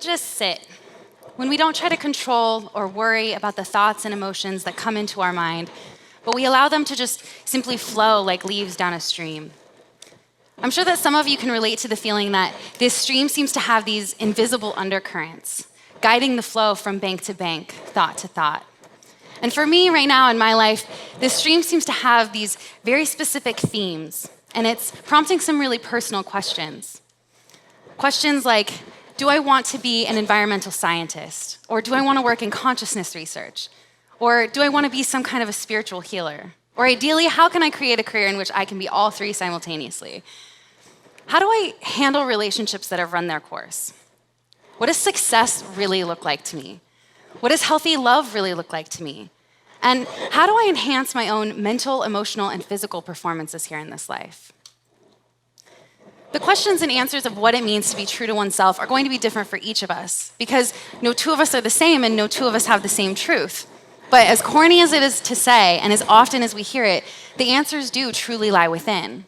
just sit, when we don't try to control or worry about the thoughts and emotions that come into our mind, but we allow them to just simply flow like leaves down a stream. I'm sure that some of you can relate to the feeling that this stream seems to have these invisible undercurrents, guiding the flow from bank to bank, thought to thought. And for me right now in my life, this stream seems to have these very specific themes, and it's prompting some really personal questions. Questions like, do I want to be an environmental scientist? Or do I want to work in consciousness research? Or do I want to be some kind of a spiritual healer? Or ideally, how can I create a career in which I can be all three simultaneously? How do I handle relationships that have run their course? What does success really look like to me? What does healthy love really look like to me? And how do I enhance my own mental, emotional, and physical performances here in this life? The questions and answers of what it means to be true to oneself are going to be different for each of us, because no two of us are the same and no two of us have the same truth. But as corny as it is to say, and as often as we hear it, the answers do truly lie within.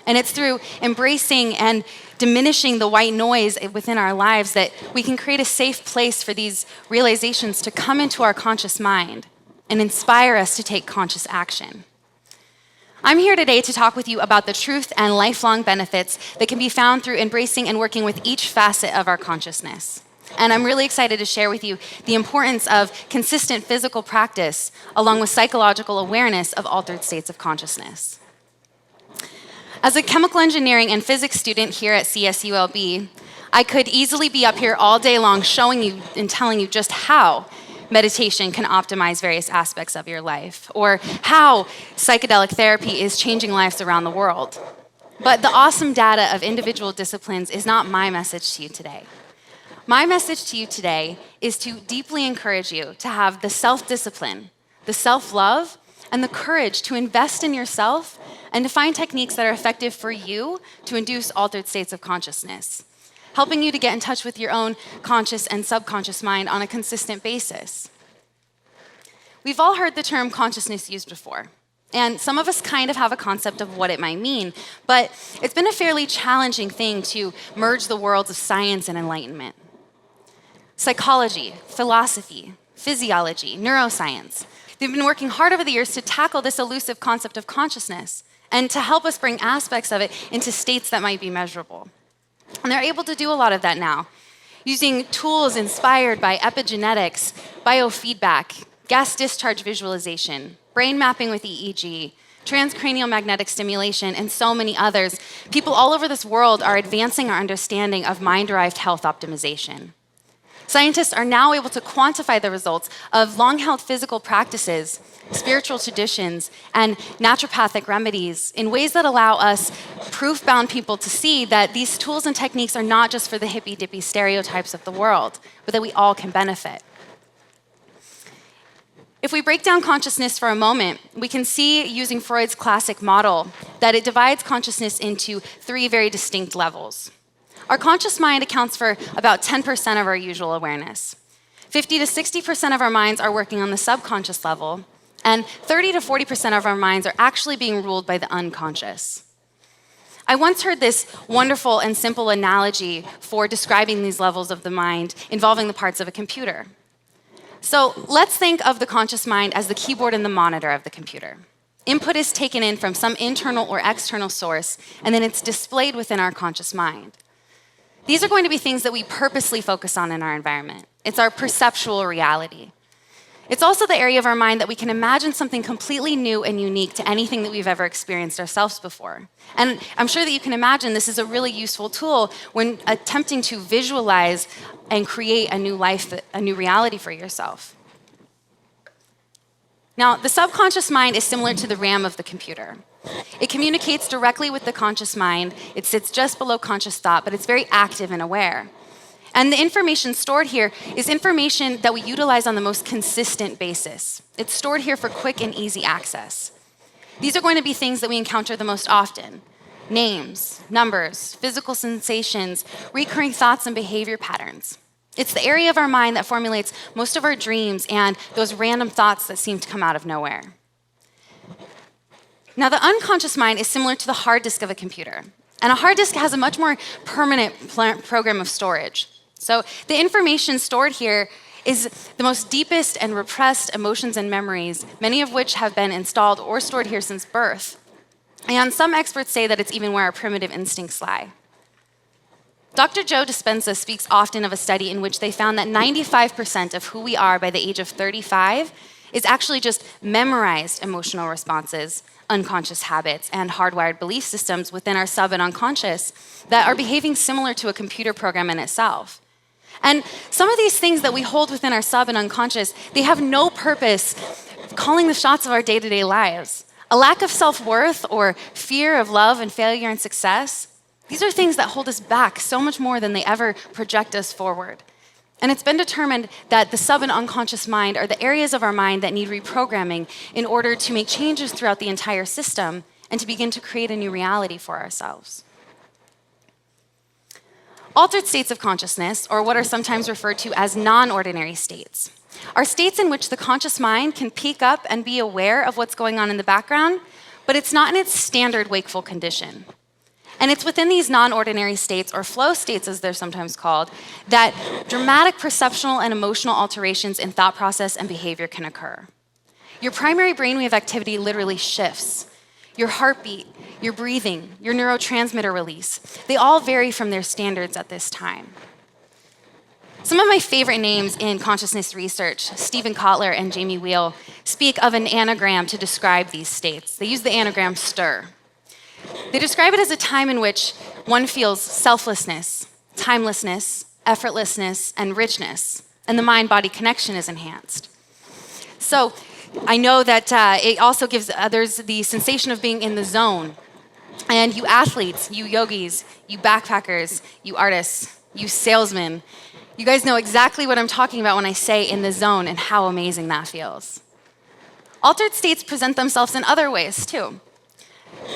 And it's through embracing and diminishing the white noise within our lives that we can create a safe place for these realizations to come into our conscious mind and inspire us to take conscious action. I'm here today to talk with you about the truth and lifelong benefits that can be found through embracing and working with each facet of our consciousness. And I'm really excited to share with you the importance of consistent physical practice along with psychological awareness of altered states of consciousness. As a chemical engineering and physics student here at CSULB, I could easily be up here all day long showing you and telling you just how meditation can optimize various aspects of your life, or how psychedelic therapy is changing lives around the world. But the awesome data of individual disciplines is not my message to you today. My message to you today is to deeply encourage you to have the self-discipline, the self-love, and the courage to invest in yourself and to find techniques that are effective for you to induce altered states of consciousness, helping you to get in touch with your own conscious and subconscious mind on a consistent basis. We've all heard the term consciousness used before, and some of us kind of have a concept of what it might mean, but it's been a fairly challenging thing to merge the worlds of science and enlightenment. Psychology, philosophy, physiology, neuroscience, they've been working hard over the years to tackle this elusive concept of consciousness and to help us bring aspects of it into states that might be measurable. And they're able to do a lot of that now, using tools inspired by epigenetics, biofeedback, gas discharge visualization, brain mapping with EEG, transcranial magnetic stimulation, and so many others. People all over this world are advancing our understanding of mind-derived health optimization. Scientists are now able to quantify the results of long-held physical practices, spiritual traditions, and naturopathic remedies in ways that allow us proof-bound people to see that these tools and techniques are not just for the hippy-dippy stereotypes of the world, but that we all can benefit. If we break down consciousness for a moment, we can see, using Freud's classic model, that it divides consciousness into three very distinct levels. Our conscious mind accounts for about 10% of our usual awareness. 50 to 60% of our minds are working on the subconscious level, and 30 to 40% of our minds are actually being ruled by the unconscious. I once heard this wonderful and simple analogy for describing these levels of the mind involving the parts of a computer. So let's think of the conscious mind as the keyboard and the monitor of the computer. Input is taken in from some internal or external source, and then it's displayed within our conscious mind. These are going to be things that we purposely focus on in our environment. It's our perceptual reality. It's also the area of our mind that we can imagine something completely new and unique to anything that we've ever experienced ourselves before. And I'm sure that you can imagine this is a really useful tool when attempting to visualize and create a new life, a new reality for yourself. Now, the subconscious mind is similar to the RAM of the computer. It communicates directly with the conscious mind. It sits just below conscious thought, but it's very active and aware. And the information stored here is information that we utilize on the most consistent basis. It's stored here for quick and easy access. These are going to be things that we encounter the most often: names, numbers, physical sensations, recurring thoughts and behavior patterns. It's the area of our mind that formulates most of our dreams and those random thoughts that seem to come out of nowhere. Now, the unconscious mind is similar to the hard disk of a computer. And a hard disk has a much more permanent program of storage. So the information stored here is the most deepest and repressed emotions and memories, many of which have been installed or stored here since birth. And some experts say that it's even where our primitive instincts lie. Dr. Joe Dispenza speaks often of a study in which they found that 95% of who we are by the age of 35 is actually just memorized emotional responses, unconscious habits, and hardwired belief systems within our sub and unconscious that are behaving similar to a computer program in itself. And some of these things that we hold within our sub and unconscious, they have no purpose calling the shots of our day-to-day lives. A lack of self-worth or fear of love and failure and success, these are things that hold us back so much more than they ever project us forward. And it's been determined that the sub and unconscious mind are the areas of our mind that need reprogramming in order to make changes throughout the entire system and to begin to create a new reality for ourselves. Altered states of consciousness, or what are sometimes referred to as non-ordinary states, are states in which the conscious mind can peek up and be aware of what's going on in the background, but it's not in its standard wakeful condition. And it's within these non-ordinary states, or flow states as they're sometimes called, that dramatic perceptual and emotional alterations in thought process and behavior can occur. Your primary brainwave activity literally shifts. Your heartbeat, your breathing, your neurotransmitter release, they all vary from their standards at this time. Some of my favorite names in consciousness research, Stephen Kotler and Jamie Wheel, speak of an anagram to describe these states. They use the anagram STIR. They describe it as a time in which one feels selflessness, timelessness, effortlessness, and richness, and the mind-body connection is enhanced. So I know that it also gives others the sensation of being in the zone. And you athletes, you yogis, you backpackers, you artists, you salesmen, you guys know exactly what I'm talking about when I say in the zone and how amazing that feels. Altered states present themselves in other ways too.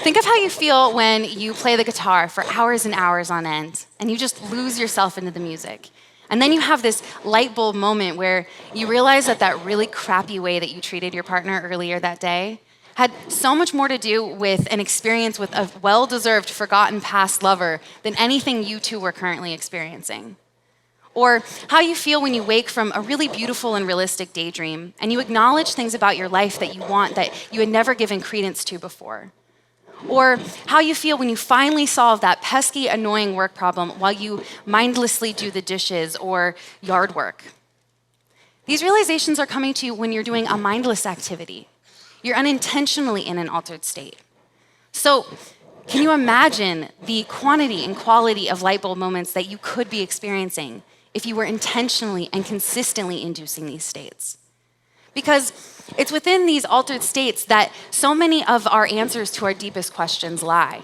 Think of how you feel when you play the guitar for hours and hours on end, and you just lose yourself into the music. And then you have this light bulb moment where you realize that that really crappy way that you treated your partner earlier that day had so much more to do with an experience with a well-deserved, forgotten past lover than anything you two were currently experiencing. Or how you feel when you wake from a really beautiful and realistic daydream, and you acknowledge things about your life that you want that you had never given credence to before. Or how you feel when you finally solve that pesky, annoying work problem while you mindlessly do the dishes or yard work. These realizations are coming to you when you're doing a mindless activity. You're unintentionally in an altered state. So, can you imagine the quantity and quality of light bulb moments that you could be experiencing if you were intentionally and consistently inducing these states? Because it's within these altered states that so many of our answers to our deepest questions lie.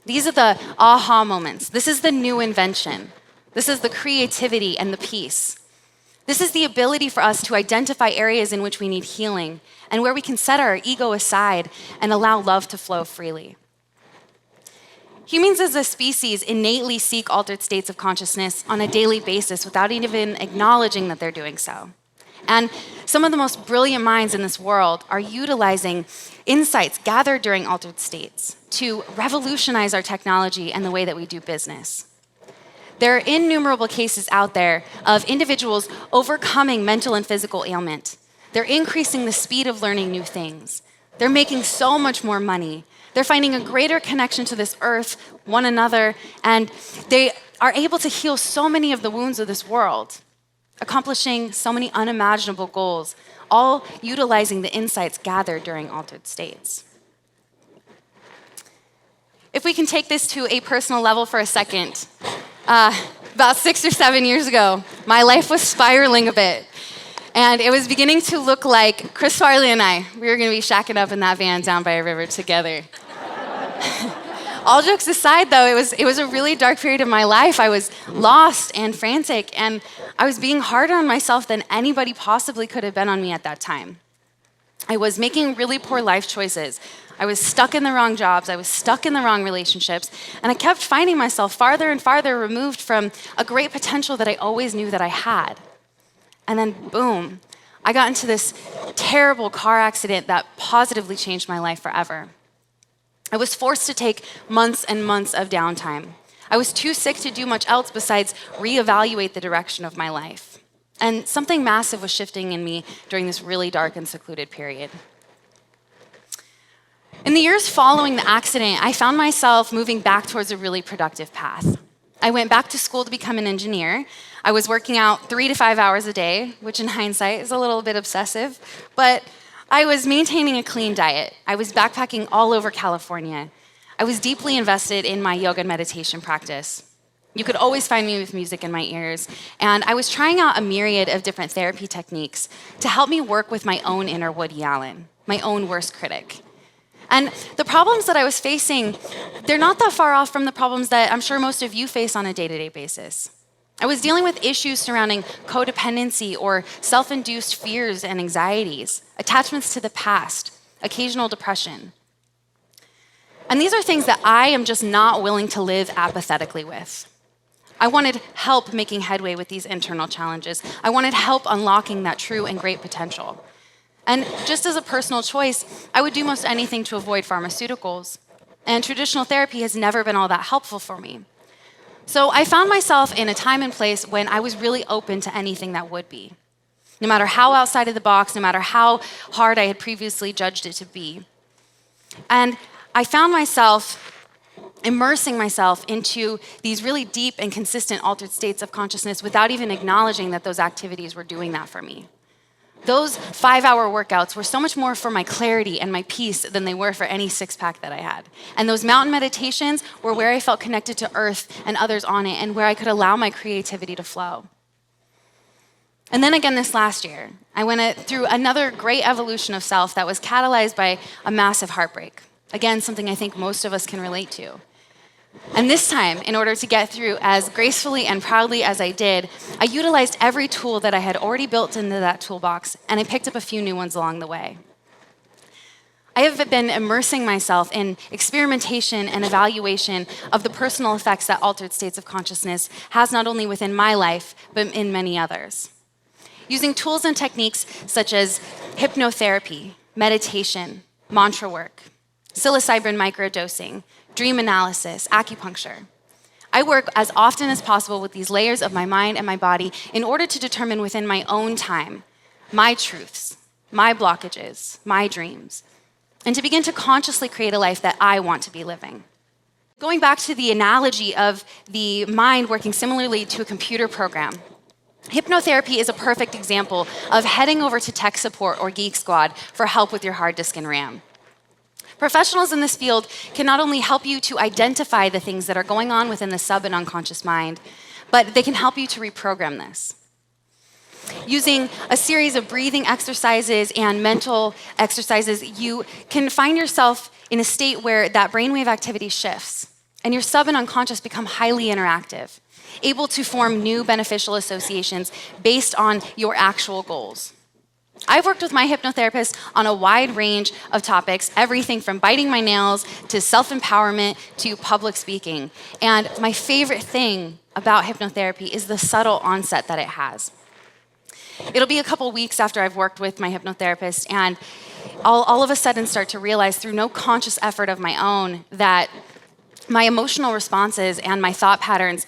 These are the aha moments. This is the new invention. This is the creativity and the peace. This is the ability for us to identify areas in which we need healing and where we can set our ego aside and allow love to flow freely. Humans as a species innately seek altered states of consciousness on a daily basis without even acknowledging that they're doing so. And some of the most brilliant minds in this world are utilizing insights gathered during altered states to revolutionize our technology and the way that we do business. There are innumerable cases out there of individuals overcoming mental and physical ailment. They're increasing the speed of learning new things. They're making so much more money. They're finding a greater connection to this earth, one another, and they are able to heal so many of the wounds of this world, accomplishing so many unimaginable goals, all utilizing the insights gathered during altered states. If we can take this to a personal level for a second, about 6 or 7 years ago, my life was spiraling a bit. And it was beginning to look like Chris Farley and I, we were going to be shacking up in that van down by a river together. All jokes aside, though, it was a really dark period of my life. I was lost and frantic, and I was being harder on myself than anybody possibly could have been on me at that time. I was making really poor life choices. I was stuck in the wrong jobs. I was stuck in the wrong relationships, and I kept finding myself farther and farther removed from a great potential that I always knew that I had. And then, boom, I got into this terrible car accident that positively changed my life forever. I was forced to take months and months of downtime. I was too sick to do much else besides reevaluate the direction of my life. And something massive was shifting in me during this really dark and secluded period. In the years following the accident, I found myself moving back towards a really productive path. I went back to school to become an engineer. I was working out 3 to 5 hours a day, which in hindsight is a little bit obsessive, but I was maintaining a clean diet. I was backpacking all over California. I was deeply invested in my yoga and meditation practice. You could always find me with music in my ears, and I was trying out a myriad of different therapy techniques to help me work with my own inner Woody Allen, my own worst critic. And the problems that I was facing, they're not that far off from the problems that I'm sure most of you face on a day-to-day basis. I was dealing with issues surrounding codependency or self-induced fears and anxieties, attachments to the past, occasional depression. And these are things that I am just not willing to live apathetically with. I wanted help making headway with these internal challenges. I wanted help unlocking that true and great potential. And just as a personal choice, I would do most anything to avoid pharmaceuticals. And traditional therapy has never been all that helpful for me. So I found myself in a time and place when I was really open to anything that would be. No matter how outside of the box, no matter how hard I had previously judged it to be. And I found myself immersing myself into these really deep and consistent altered states of consciousness without even acknowledging that those activities were doing that for me. Those 5-hour workouts were so much more for my clarity and my peace than they were for any six-pack that I had. And those mountain meditations were where I felt connected to earth and others on it, and where I could allow my creativity to flow. And then again this last year, I went through another great evolution of self that was catalyzed by a massive heartbreak. Again, something I think most of us can relate to. And this time, in order to get through as gracefully and proudly as I did, I utilized every tool that I had already built into that toolbox, and I picked up a few new ones along the way. I have been immersing myself in experimentation and evaluation of the personal effects that altered states of consciousness has not only within my life, but in many others. Using tools and techniques such as hypnotherapy, meditation, mantra work, psilocybin microdosing, dream analysis, acupuncture. I work as often as possible with these layers of my mind and my body in order to determine within my own time my truths, my blockages, my dreams, and to begin to consciously create a life that I want to be living. Going back to the analogy of the mind working similarly to a computer program, hypnotherapy is a perfect example of heading over to tech support or Geek Squad for help with your hard disk and RAM. Professionals in this field can not only help you to identify the things that are going on within the sub and unconscious mind, but they can help you to reprogram this. Using a series of breathing exercises and mental exercises, you can find yourself in a state where that brainwave activity shifts, and your sub and unconscious become highly interactive, able to form new beneficial associations based on your actual goals. I've worked with my hypnotherapist on a wide range of topics, everything from biting my nails to self-empowerment to public speaking. And my favorite thing about hypnotherapy is the subtle onset that it has. It'll be a couple weeks after I've worked with my hypnotherapist, and I'll all of a sudden start to realize through no conscious effort of my own that my emotional responses and my thought patterns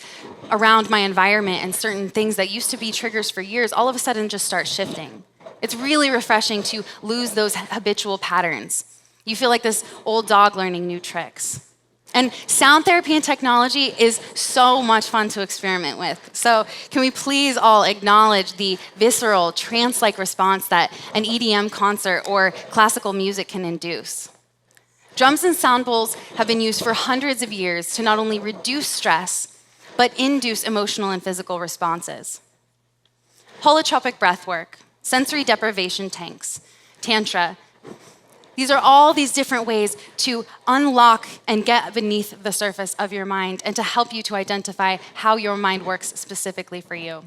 around my environment and certain things that used to be triggers for years all of a sudden just start shifting. It's really refreshing to lose those habitual patterns. You feel like this old dog learning new tricks. And sound therapy and technology is so much fun to experiment with. So can we please all acknowledge the visceral, trance-like response that an EDM concert or classical music can induce? Drums and sound bowls have been used for hundreds of years to not only reduce stress, but induce emotional and physical responses. Holotropic breathwork, sensory deprivation tanks, tantra. These are all these different ways to unlock and get beneath the surface of your mind and to help you to identify how your mind works specifically for you.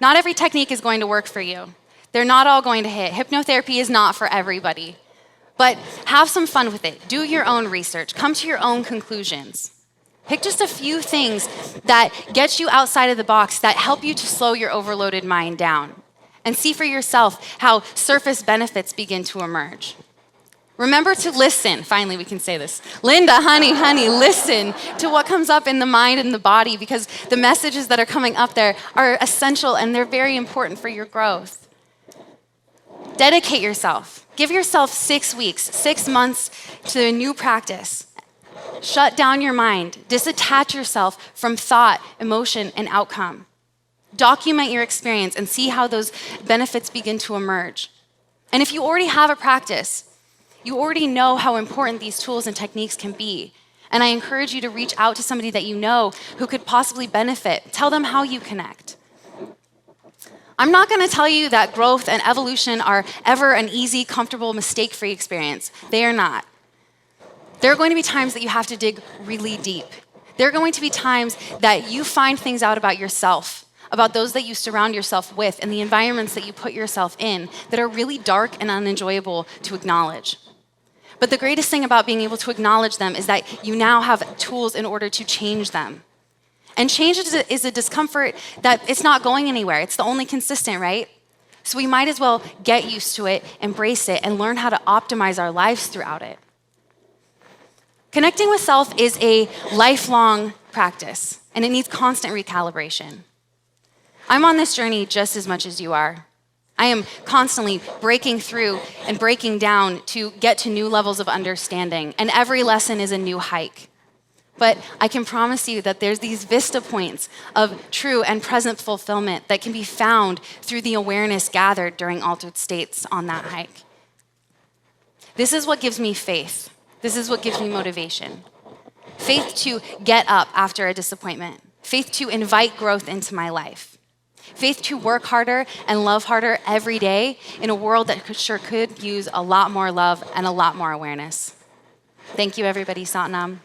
Not every technique is going to work for you. They're not all going to hit. Hypnotherapy is not for everybody. But have some fun with it. Do your own research. Come to your own conclusions. Pick just a few things that get you outside of the box that help you to slow your overloaded mind down. And see for yourself how surface benefits begin to emerge. Remember to listen. Finally, we can say this. Linda, honey, listen to what comes up in the mind and the body, because the messages that are coming up there are essential and they're very important for your growth. Dedicate yourself. Give yourself 6 weeks, 6 months to a new practice. Shut down your mind. Disattach yourself from thought, emotion, and outcome. Document your experience and see how those benefits begin to emerge. And if you already have a practice, you already know how important these tools and techniques can be. And I encourage you to reach out to somebody that you know who could possibly benefit. Tell them how you connect. I'm not going to tell you that growth and evolution are ever an easy, comfortable, mistake-free experience. They are not. There are going to be times that you have to dig really deep. There are going to be times that you find things out about yourself, about those that you surround yourself with, and the environments that you put yourself in that are really dark and unenjoyable to acknowledge. But the greatest thing about being able to acknowledge them is that you now have tools in order to change them. And change is a discomfort that it's not going anywhere. It's the only consistent, right? So we might as well get used to it, embrace it, and learn how to optimize our lives throughout it. Connecting with self is a lifelong practice, and it needs constant recalibration. I'm on this journey just as much as you are. I am constantly breaking through and breaking down to get to new levels of understanding, and every lesson is a new hike. But I can promise you that there's these vista points of true and present fulfillment that can be found through the awareness gathered during altered states on that hike. This is what gives me faith. This is what gives me motivation. Faith to get up after a disappointment. Faith to invite growth into my life. Faith to work harder and love harder every day in a world that sure could use a lot more love and a lot more awareness. Thank you, everybody. Satnam.